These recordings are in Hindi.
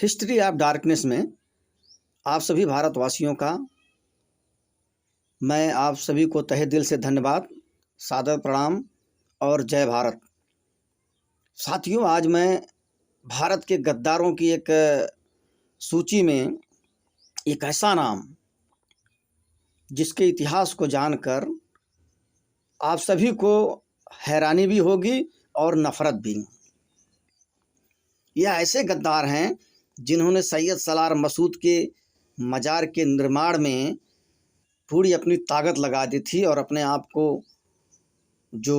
हिस्ट्री ऑफ डार्कनेस में आप सभी भारतवासियों का मैं आप सभी को तहे दिल से धन्यवाद, सादर प्रणाम और जय भारत। साथियों, आज मैं भारत के गद्दारों की एक सूची में एक ऐसा नाम जिसके इतिहास को जानकर आप सभी को हैरानी भी होगी और नफ़रत भी। यह ऐसे गद्दार हैं जिन्होंने सैयद सलार मसूद के मज़ार के निर्माण में पूरी अपनी ताकत लगा दी थी और अपने आप को जो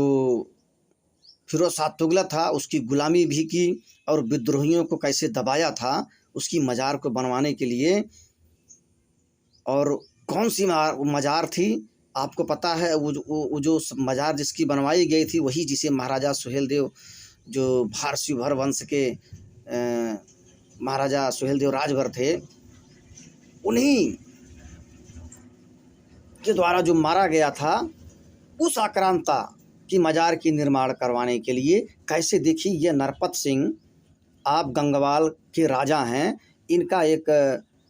फिरोज शाह तुगलक था उसकी गुलामी भी की और विद्रोहियों को कैसे दबाया था उसकी मज़ार को बनवाने के लिए। और कौन सी मज़ार थी आपको पता है? वो जो मज़ार जिसकी बनवाई गई थी वही जिसे महाराजा सुहेलदेव जो भारस्यभर वंश के महाराजा सुहेलदेव राजभर थे उन्हीं के द्वारा जो मारा गया था, उस आक्रांता की मज़ार की निर्माण करवाने के लिए कैसे। देखिए, ये नरपत सिंह आप गंगवाल के राजा हैं। इनका एक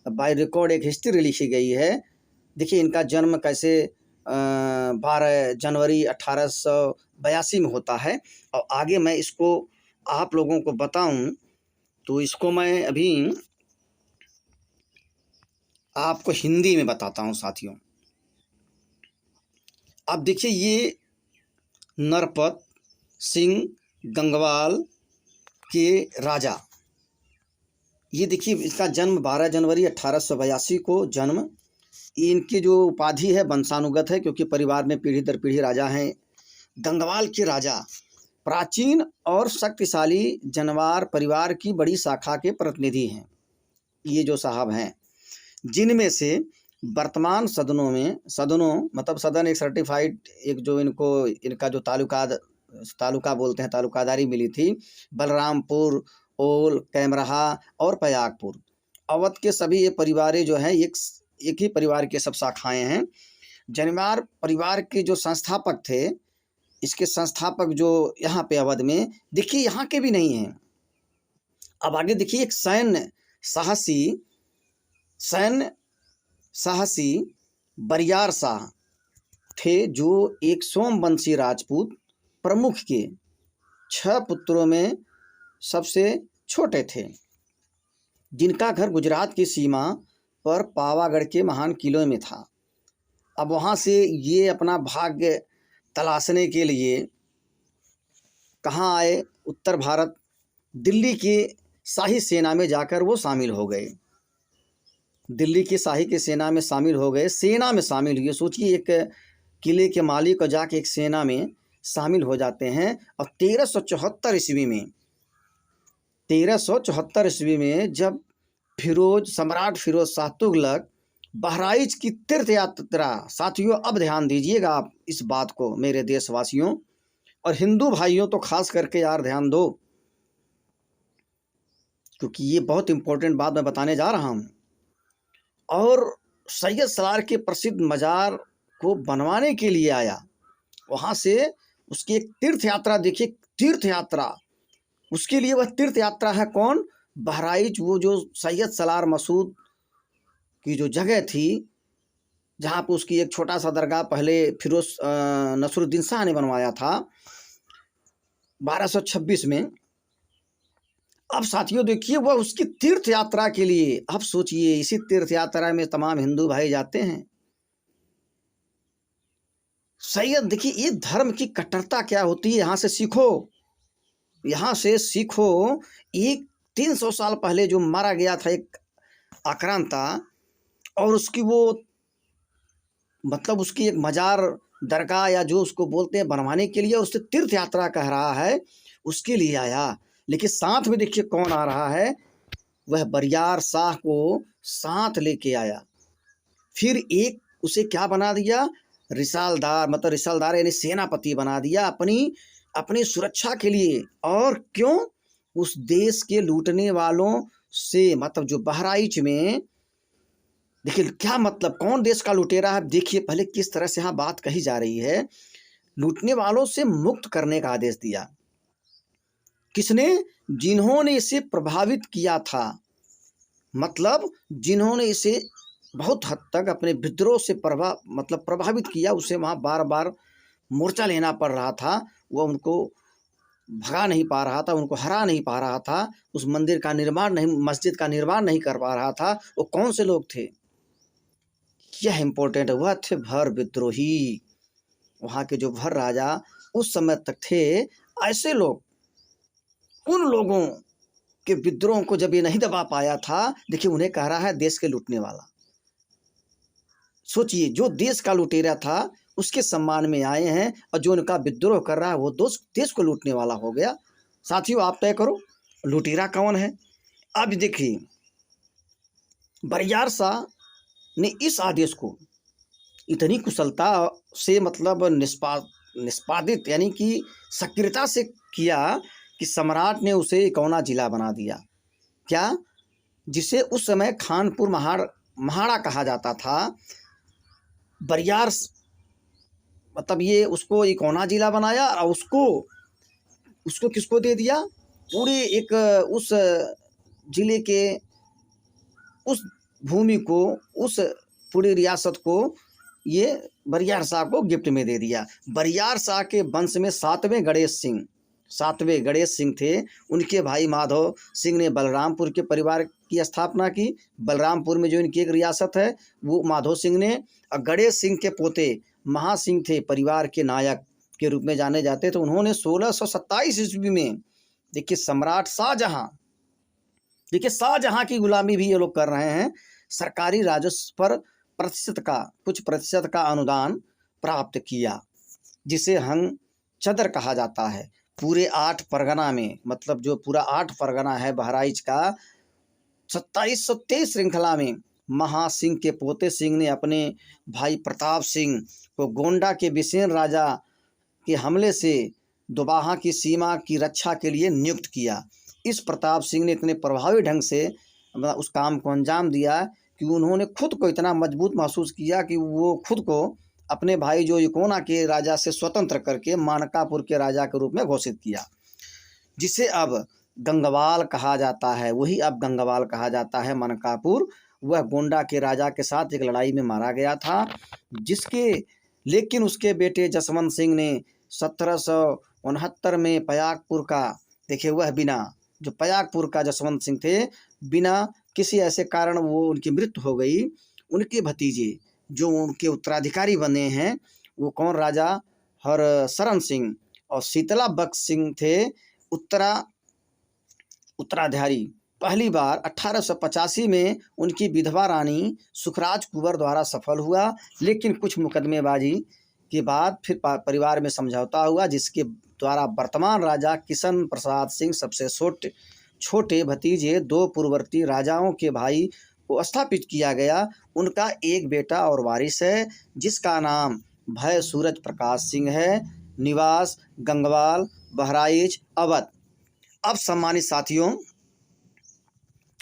बाय रिकॉर्ड एक हिस्ट्री लिखी गई है। देखिए, इनका जन्म कैसे 12 जनवरी 1882 में होता है। और आगे मैं इसको आप लोगों को बताऊं तो इसको मैं अभी आपको हिंदी में बताता हूं साथियों। अब देखिए, ये नरपत सिंह गंगवाल के राजा, ये देखिए इसका जन्म 12 जनवरी 1882 को जन्म। इनकी जो उपाधि है वंशानुगत है क्योंकि परिवार में पीढ़ी दर पीढ़ी राजा हैं। गंगवाल के राजा प्राचीन और शक्तिशाली जनवार परिवार की बड़ी शाखा के प्रतिनिधि हैं ये जो साहब हैं, जिनमें से वर्तमान सदनों मतलब सदन एक सर्टिफाइड एक जो इनका जो तालुका बोलते हैं तालुकादारी मिली थी बलरामपुर, ओल, कैमराहा और पयागपुर। अवध के सभी ये परिवारें जो हैं एक ही परिवार के सब शाखाएं हैं। जनवार परिवार के जो संस्थापक थे, इसके संस्थापक जो यहाँ पे अवध में देखिए यहाँ के भी नहीं हैं। अब आगे देखिए, एक सैन्य साहसी बरियार शाह थे जो एक सोमवंशी राजपूत प्रमुख के 6 पुत्रों में सबसे छोटे थे, जिनका घर गुजरात की सीमा पर पावागढ़ के महान किले में था। अब वहाँ से ये अपना भाग्य तलाशने के लिए कहाँ आए? उत्तर भारत, दिल्ली की शाही सेना में जाकर वो शामिल हो गए। दिल्ली की शाही की सेना में शामिल हो गए, सेना में शामिल हुए। सोचिए, एक किले के मालिक को जाके एक सेना में शामिल हो जाते हैं। और 1374 ईस्वी में जब सम्राट फिरोज शाह तुगलक बहराइच की तीर्थ यात्रा, साथियों अब ध्यान दीजिएगा आप इस बात को, मेरे देशवासियों और हिंदू भाइयों तो खास करके यार ध्यान दो, क्योंकि ये बहुत इंपॉर्टेंट बात मैं बताने जा रहा हूँ। और सैयद सलार के प्रसिद्ध मज़ार को बनवाने के लिए आया। वहाँ से उसकी एक तीर्थ यात्रा, देखिए तीर्थ यात्रा, उसके लिए वह तीर्थ यात्रा है कौन? बहराइच, वो जो सैयद सलार मसूद की जो जगह थी जहाँ पर उसकी एक छोटा सा दरगाह पहले फिरोज नसरुद्दीन शाह ने बनवाया था 1226 में। अब साथियों देखिए, वह उसकी तीर्थ यात्रा के लिए, अब सोचिए इसी तीर्थ यात्रा में तमाम हिंदू भाई जाते हैं। सैयद, देखिए ये धर्म की कट्टरता क्या होती है, यहाँ से सीखो। एक 300 साल पहले जो मारा गया था एक आक्रांता, और उसकी वो मतलब उसकी एक मज़ार दरगाह या जो उसको बोलते हैं बनवाने के लिए, और उससे तीर्थ यात्रा कह रहा है, उसके लिए आया। लेकिन साथ में देखिए कौन आ रहा है? वह बरियार शाह को साथ लेके आया। फिर एक उसे क्या बना दिया? रिसालदार, मतलब रिसालदार यानी सेनापति बना दिया अपनी सुरक्षा के लिए। और क्यों? उस देश के लूटने वालों से, मतलब जो बहराइच में, देखिए क्या मतलब, कौन देश का लुटेरा है? देखिए पहले किस तरह से यहाँ बात कही जा रही है। लूटने वालों से मुक्त करने का आदेश दिया। किसने? जिन्होंने इसे प्रभावित किया था, मतलब जिन्होंने इसे बहुत हद तक अपने विद्रोह से प्रभावित किया, उसे वहाँ बार बार मोर्चा लेना पड़ रहा था, वह उनको भगा नहीं पा रहा था, उनको हरा नहीं पा रहा था, उस मंदिर का निर्माण नहीं, मस्जिद का निर्माण नहीं कर पा रहा था। वो कौन से लोग थे, यह इम्पोर्टेंट है। वह थे भर विद्रोही। वहाँ के जो भर राजा उस समय तक थे, ऐसे लोग, उन लोगों के विद्रोह को जब ये नहीं दबा पाया था, देखिए उन्हें कह रहा है देश के लूटने वाला। सोचिए, जो देश का लुटेरा था उसके सम्मान में आए हैं, और जो उनका विद्रोह कर रहा है वो देश को लूटने वाला हो गया। साथियों, आप तय करो लुटेरा कौन है। अब देखिए, बरियार शाह ने इस आदेश को इतनी कुशलता से निष्पादित यानी कि सक्रियता से किया कि सम्राट ने उसे इकौना जिला बना दिया। क्या? जिसे उस समय खानपुर महाड़ा कहा जाता था। बरियार मतलब ये उसको इकौना जिला बनाया, और उसको किसको दे दिया? पूरे एक उस जिले के उस भूमि को, उस पूरी रियासत को ये बरियार शाह को गिफ्ट में दे दिया। बरियार शाह के वंश में सातवें गणेश सिंह थे। उनके भाई माधव सिंह ने बलरामपुर के परिवार की स्थापना की। बलरामपुर में जो इनकी एक रियासत है वो माधव सिंह ने, और गणेश सिंह के पोते महासिंह थे, परिवार के नायक के रूप में जाने जाते। तो उन्होंने 1627 ईस्वी में, देखिए सम्राट शाहजहां, देखिए शाहजहां की गुलामी भी ये लोग कर रहे हैं। सरकारी राजस्व पर कुछ प्रतिशत का अनुदान प्राप्त किया, जिसे हंग चदर कहा जाता है। पूरे 8 परगना में, मतलब जो पूरा 8 परगना है बहराइच का, 2723 श्रृंखला में महासिंह के पोते सिंह ने अपने भाई प्रताप सिंह को गोंडा के बिसेन राजा के हमले से दोबाहा की सीमा की रक्षा के लिए नियुक्त किया। इस प्रताप सिंह ने इतने प्रभावी ढंग से उस काम को अंजाम दिया कि उन्होंने खुद को इतना मजबूत महसूस किया कि वो खुद को अपने भाई जो इकोना के राजा से स्वतंत्र करके मानकापुर के राजा के रूप में घोषित किया, जिसे अब गंगवाल कहा जाता है। वही अब गंगवाल कहा जाता है मानकापुर। वह गोंडा के राजा के साथ एक लड़ाई में मारा गया था, लेकिन उसके बेटे जसवंत सिंह ने 1769 में पयागपुर का, देखिए वह जो पयागपुर का जसवंत सिंह थे, बिना किसी ऐसे कारण वो उनकी मृत्यु हो गई। उनके भतीजे जो उनके उत्तराधिकारी बने हैं वो कौन? राजा हरशरण सिंह और शीतला बख्श सिंह थे उत्तराधिकारी। पहली बार 1885 में उनकी विधवा रानी सुखराज कुंवर द्वारा सफल हुआ, लेकिन कुछ मुकदमेबाजी के बाद फिर परिवार में समझौता हुआ, जिसके द्वारा वर्तमान राजा किशन प्रसाद सिंह सबसे छोटे भतीजे 2 पूर्ववर्ती राजाओं के भाई को स्थापित किया गया। उनका एक बेटा और वारिस है, जिसका नाम भय सूरज प्रकाश सिंह है। निवास गंगवाल, बहराइच, अवध। अब सम्मानित साथियों,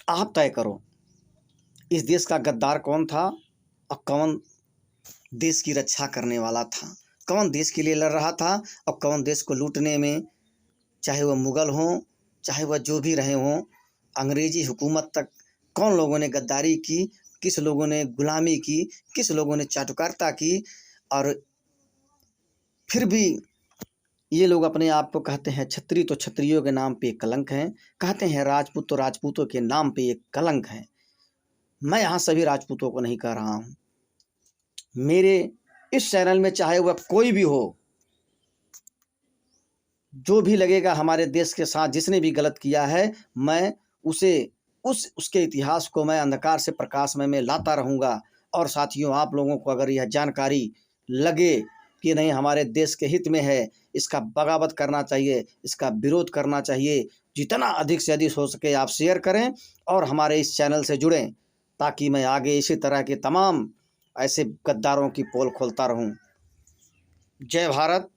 आप तय करो इस देश का गद्दार कौन था और कौन देश की रक्षा करने वाला था। कौन देश के लिए लड़ रहा था और कौन देश को लूटने में, चाहे वह मुगल हों, चाहे वह जो भी रहे हों, अंग्रेजी हुकूमत तक कौन लोगों ने गद्दारी की, किस लोगों ने गुलामी की, किस लोगों ने चाटुकारिता की। और फिर भी ये लोग अपने आप को कहते हैं क्षत्रिय, तो क्षत्रियों के नाम पे एक कलंक हैं। कहते हैं राजपूत, तो राजपूतों के नाम पे एक कलंक है। मैं यहाँ सभी राजपूतों को नहीं कह रहा हूँ। मेरे इस चैनल में चाहे वह कोई भी हो, जो भी लगेगा हमारे देश के साथ जिसने भी गलत किया है, मैं उसके इतिहास को मैं अंधकार से प्रकाशमय में लाता रहूँगा। और साथियों, आप लोगों को अगर यह जानकारी लगे कि नहीं हमारे देश के हित में है, इसका बगावत करना चाहिए, इसका विरोध करना चाहिए, जितना अधिक से अधिक हो सके आप शेयर करें और हमारे इस चैनल से जुड़ें, ताकि मैं आगे इसी तरह के तमाम ऐसे गद्दारों की पोल खोलता रहूं। जय भारत।